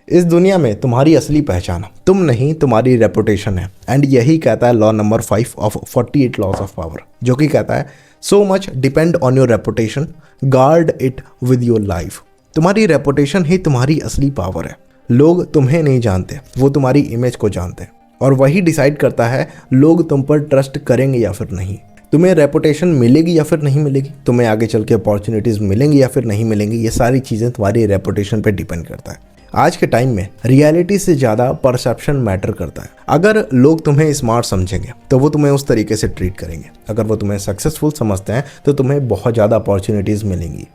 इस दुनिया में तुम्हारी असली पहचान तुम नहीं, तुम्हारी रेपुटेशन है। एंड यही कहता है law number 5 of 48 laws of power, जो कि कहता है so much depend on your reputation, guard it with your life. तुम्हारी रेपुटेशन ही तुम्हारी असली पावर है। लोग तुम्हें नहीं जानते, वो तुम्हारी इमेज को जानते हैं, और वही डिसाइड करता है लोग तुम पर ट्रस्ट करेंगे या फिर नहीं। तुम्हें रेपुटेशन मिलेगी या फिर नहीं मिलेगी, तुम्हें आगे चल के अपॉर्चुनिटीज़ मिलेंगी या फिर नहीं मिलेंगी, ये सारी चीज़ें तुम्हारी रेपुटेशन पे डिपेंड करता है। आज के टाइम में रियलिटी से ज़्यादा परसेप्शन मैटर करता है। अगर लोग तुम्हें स्मार्ट समझेंगे तो वो तुम्हें उस तरीके से ट्रीट करेंगे। अगर वो तुम्हें सक्सेसफुल समझते हैं तो तुम्हें बहुत ज़्यादा अपॉर्चुनिटीज़ मिलेंगी।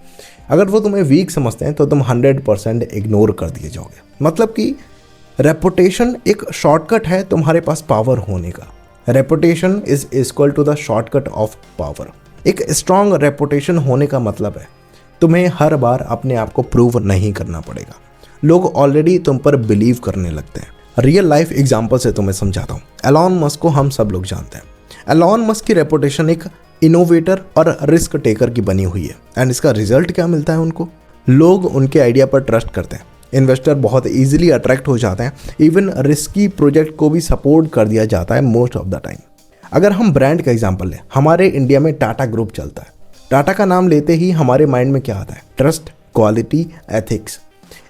अगर वो तुम्हें वीक समझते हैं तो तुम 100% इग्नोर कर दिए जाओगे। मतलब कि रेपुटेशन एक शॉर्टकट है तुम्हारे पास पावर होने का। Reputation is equal to the shortcut of power. एक स्ट्रॉन्ग रेपुटेशन होने का मतलब है तुम्हें हर बार अपने आप को प्रूव नहीं करना पड़ेगा। लोग ऑलरेडी तुम पर बिलीव करने लगते हैं। रियल लाइफ एग्जांपल से तुम्हें समझाता हूँ। एलॉन मस्क को हम सब लोग जानते हैं। एलॉन मस्क की रेपुटेशन एक इनोवेटर और रिस्क टेकर की बनी हुई है। एंड इसका रिजल्ट क्या मिलता है उनको? लोग उनके आइडिया पर ट्रस्ट करते हैं, इन्वेस्टर बहुत इजीली अट्रैक्ट हो जाते हैं, इवन रिस्की प्रोजेक्ट को भी सपोर्ट कर दिया जाता है मोस्ट ऑफ द टाइम। अगर हम ब्रांड का एग्जांपल लें, हमारे इंडिया में टाटा ग्रुप चलता है। टाटा का नाम लेते ही हमारे माइंड में क्या आता है? Trust, quality, ethics.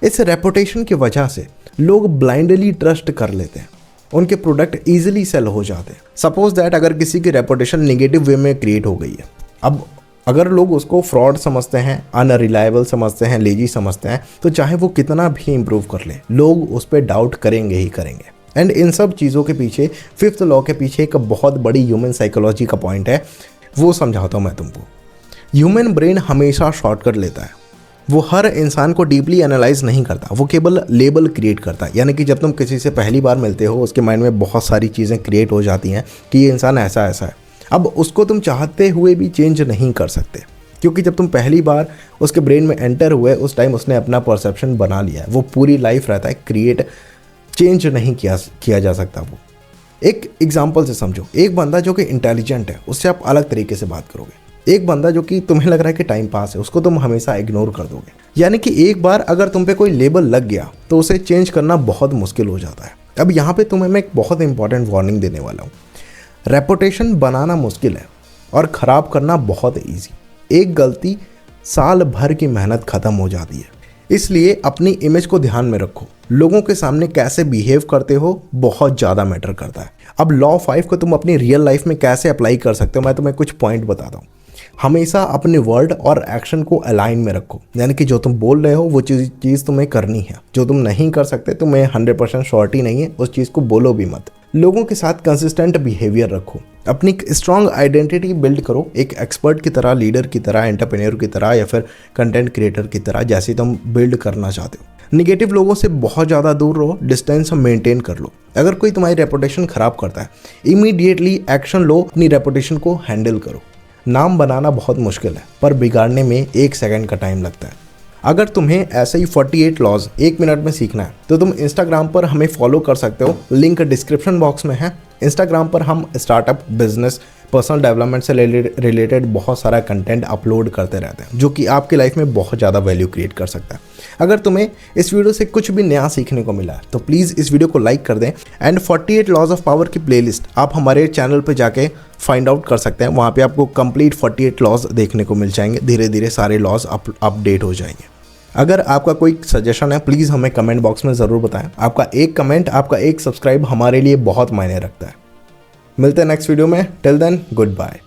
इस रेपुटेशन की वजह से लोग ब्लाइंडली ट्रस्ट कर लेते हैं, उनके प्रोडक्ट ईजिली सेल हो जाते हैं। सपोज दैट अगर किसी की रेपुटेशन नेगेटिव वे में क्रिएट हो गई है, अब अगर लोग उसको फ्रॉड समझते हैं, अनरिलायबल समझते हैं, लेजी समझते हैं, तो चाहे वो कितना भी इम्प्रूव कर ले, लोग उस पर डाउट करेंगे ही करेंगे। एंड इन सब चीज़ों के पीछे, 5th लॉ के पीछे एक बहुत बड़ी ह्यूमन साइकोलॉजी का पॉइंट है, वो समझाता हूँ मैं तुमको। ह्यूमन ब्रेन हमेशा शॉर्टकट लेता है। वो हर इंसान को डीपली एनालाइज नहीं करता, वो केवल लेबल क्रिएट करता है। यानी कि जब तुम किसी से पहली बार मिलते हो, उसके माइंड में बहुत सारी चीज़ें क्रिएट हो जाती हैं कि ये इंसान ऐसा ऐसा है। अब उसको तुम चाहते हुए भी चेंज नहीं कर सकते, क्योंकि जब तुम पहली बार उसके ब्रेन में एंटर हुए, उस टाइम उसने अपना परसेप्शन बना लिया है। वो पूरी लाइफ रहता है क्रिएट, चेंज नहीं किया जा सकता। वो एक एग्जाम्पल से समझो। एक बंदा जो कि इंटेलिजेंट है, उससे आप अलग तरीके से बात करोगे। एक बंदा जो कि तुम्हें लग रहा है कि टाइम पास है, उसको तुम हमेशा इग्नोर कर दोगे। यानी कि एक बार अगर तुम पे कोई लेबल लग गया तो उसे चेंज करना बहुत मुश्किल हो जाता है। अब यहाँ पे तुम्हें मैं एक बहुत इंपॉर्टेंट वार्निंग देने वाला हूँ। रेपुटेशन बनाना मुश्किल है और ख़राब करना बहुत ईजी। एक गलती साल भर की मेहनत ख़त्म हो जाती है। इसलिए अपनी इमेज को ध्यान में रखो। लोगों के सामने कैसे बिहेव करते हो बहुत ज़्यादा मैटर करता है। अब लॉ 5 को तुम अपनी रियल लाइफ में कैसे अप्लाई कर सकते हो, मैं तुम्हें कुछ पॉइंट बताता हूँ। हमेशा अपने वर्ड और एक्शन को अलाइन में रखो। यानी कि जो तुम बोल रहे हो वो चीज़ तुम्हें करनी है। जो तुम नहीं कर सकते, तुम्हें 100% श्योरिटी नहीं है, उस चीज़ को बोलो भी मत। लोगों के साथ कंसिस्टेंट बिहेवियर रखो। अपनी स्ट्रॉन्ग आइडेंटिटी बिल्ड करो, एक एक्सपर्ट की तरह, लीडर की तरह, एंटरप्रेन्योर की तरह या फिर कंटेंट क्रिएटर की तरह, जैसे तुम बिल्ड करना चाहते हो। निगेटिव लोगों से बहुत ज़्यादा दूर रहो, डिस्टेंस मेंटेन कर लो। अगर कोई तुम्हारी रेपुटेशन खराब करता है, इमीडिएटली एक्शन लो, अपनी रेपुटेशन को हैंडल करो। नाम बनाना बहुत मुश्किल है, पर बिगाड़ने में 1 सेकंड का टाइम लगता है। अगर तुम्हें ऐसे ही 48 लॉज 1 मिनट में सीखना है तो तुम इंस्टाग्राम पर हमें फॉलो कर सकते हो, लिंक डिस्क्रिप्शन बॉक्स में है। इंस्टाग्राम पर हम स्टार्टअप, बिजनेस, पर्सनल डेवलपमेंट से रिलेटेड बहुत सारा कंटेंट अपलोड करते रहते हैं, जो कि आपकी लाइफ में बहुत ज़्यादा वैल्यू क्रिएट कर सकता है। अगर तुम्हें इस वीडियो से कुछ भी नया सीखने को मिला है तो प्लीज़ इस वीडियो को लाइक कर दें। एंड 48 लॉज ऑफ पावर की प्लेलिस्ट आप हमारे चैनल पर जाके फाइंड आउट कर सकते हैं। वहाँ पे आपको कंप्लीट 48 लॉज देखने को मिल जाएंगे। धीरे धीरे सारे लॉज अपडेट हो जाएंगे। अगर आपका कोई सजेशन है, प्लीज़ हमें कमेंट बॉक्स में ज़रूर बताएं। आपका एक कमेंट, आपका एक सब्सक्राइब हमारे लिए बहुत मायने रखता है। मिलते हैं नेक्स्ट वीडियो में। Till then, good bye.